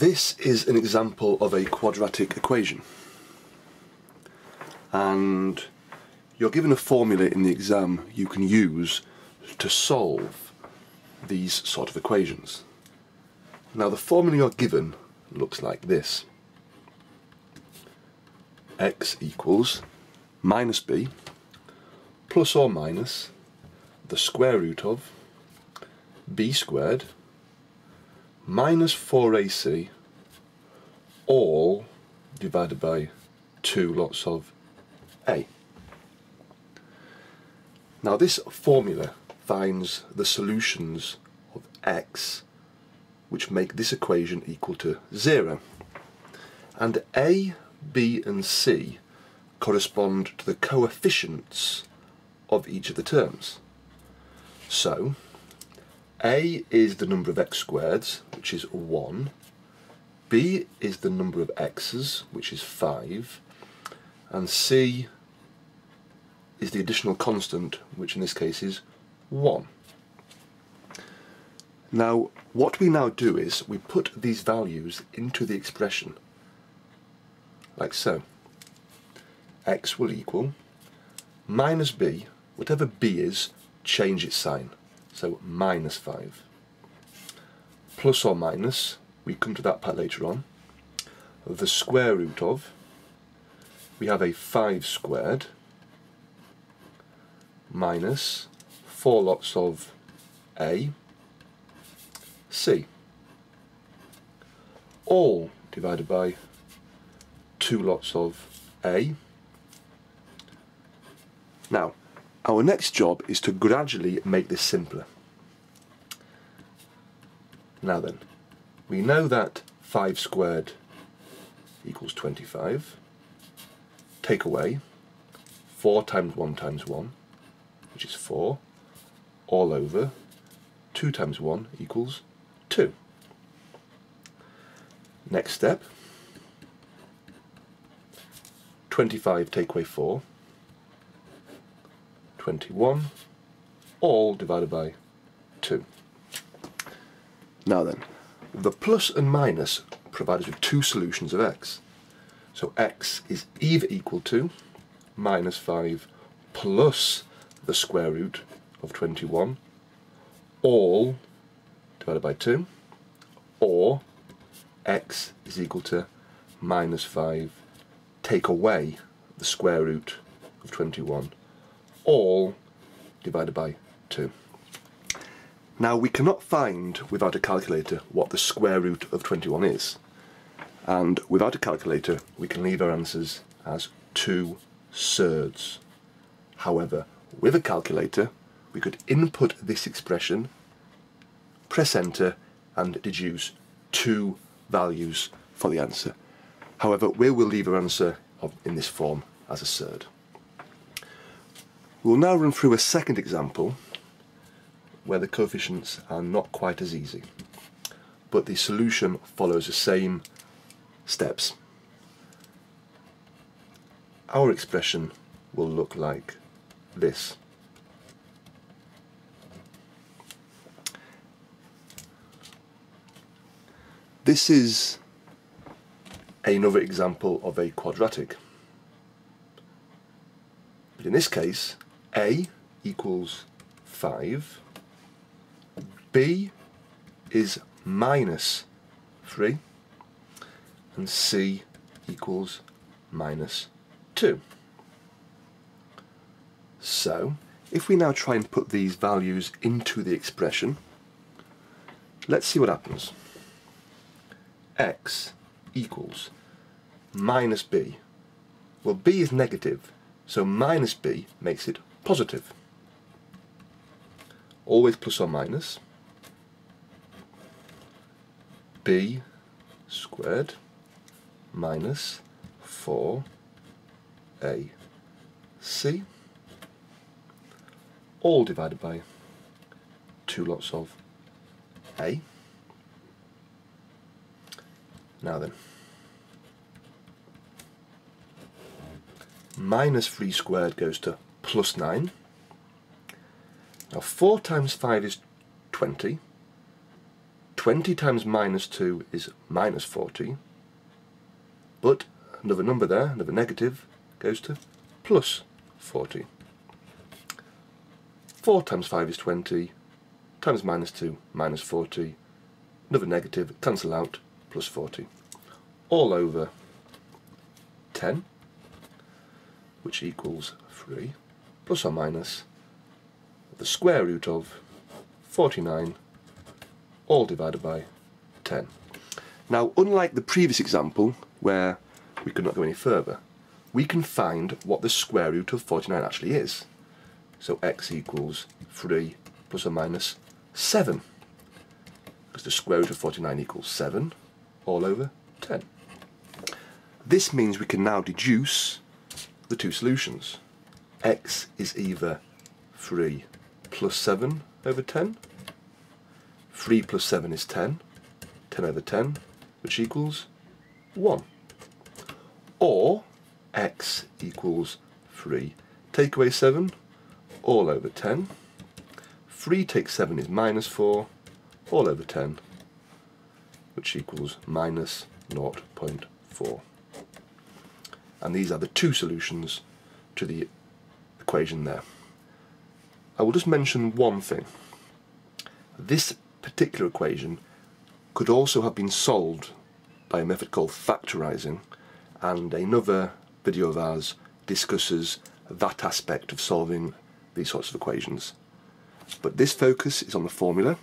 This is an example of a quadratic equation, and you're given a formula in the exam you can use to solve these sort of equations. Now the formula you're given looks like this. X equals minus b plus or minus the square root of b squared minus 4ac all divided by 2 lots of a. Now this formula finds the solutions of x which make this equation equal to 0, and a, b and c correspond to the coefficients of each of the terms. So a is the number of x squareds, which is 1, b is the number of x's, which is 5, and c is the additional constant, which in this case is 1. Now what we now do is we put these values into the expression like so. X will equal minus b, whatever b is, change its sign, so minus 5, plus or minus, we come to that part later on, the square root of, we have a 5 squared, minus 4 lots of a, c, all divided by 2 lots of a. Now, our next job is to gradually make this simpler. Now then, we know that 5 squared equals 25. Take away 4 times 1 times 1, which is 4, all over 2 times 1 equals 2. Next step, 25 take away 4, 21, all divided by 2. Now then, the plus and minus provide us with two solutions of x. So x is either equal to minus 5 plus the square root of 21, all divided by 2, or x is equal to minus 5 take away the square root of 21, all divided by 2. Now we cannot find without a calculator what the square root of 21 is, and without a calculator we can leave our answers as 2/3. However, with a calculator we could input this expression, press enter and deduce 2 values for the answer. However, we will leave our answer in this form as a third. We'll now run through a second example where the coefficients are not quite as easy, but the solution follows the same steps. Our expression will look like this. This is another example of a quadratic. But in this case, a equals 5, b is minus 3, and c equals minus 2. So, if we now try and put these values into the expression, let's see what happens. X equals minus b. Well, b is negative, so minus b makes it positive. Always plus or minus. B squared minus 4ac all divided by 2 lots of a. Now then, minus 3 squared goes to plus 9. Now 4 times 5 is 20. 20 times minus 2 is minus 40, but another number there, another negative, goes to plus 40. 4 times 5 is 20, times minus 2, minus 40, another negative, cancel out, plus 40. All over 10, which equals 3, plus or minus the square root of 49, all divided by 10. Now, unlike the previous example, where we could not go any further, we can find what the square root of 49 actually is. So x equals 3 plus or minus 7, because the square root of 49 equals 7, all over 10. This means we can now deduce the two solutions. X is either 3 plus 7 over 10, 3 plus 7 is 10, 10 over 10, which equals 1. Or x equals 3, take away 7, all over 10, 3 take 7 is minus 4, all over 10, which equals minus 0.4. And these are the two solutions to the equation there. I will just mention one thing. This particular equation could also have been solved by a method called factorising, and another video of ours discusses that aspect of solving these sorts of equations. But this focus is on the formula.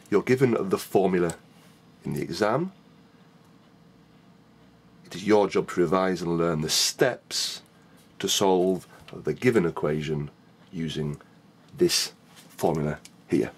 You're given the formula in the exam. It is your job to revise and learn the steps to solve the given equation using this formula here.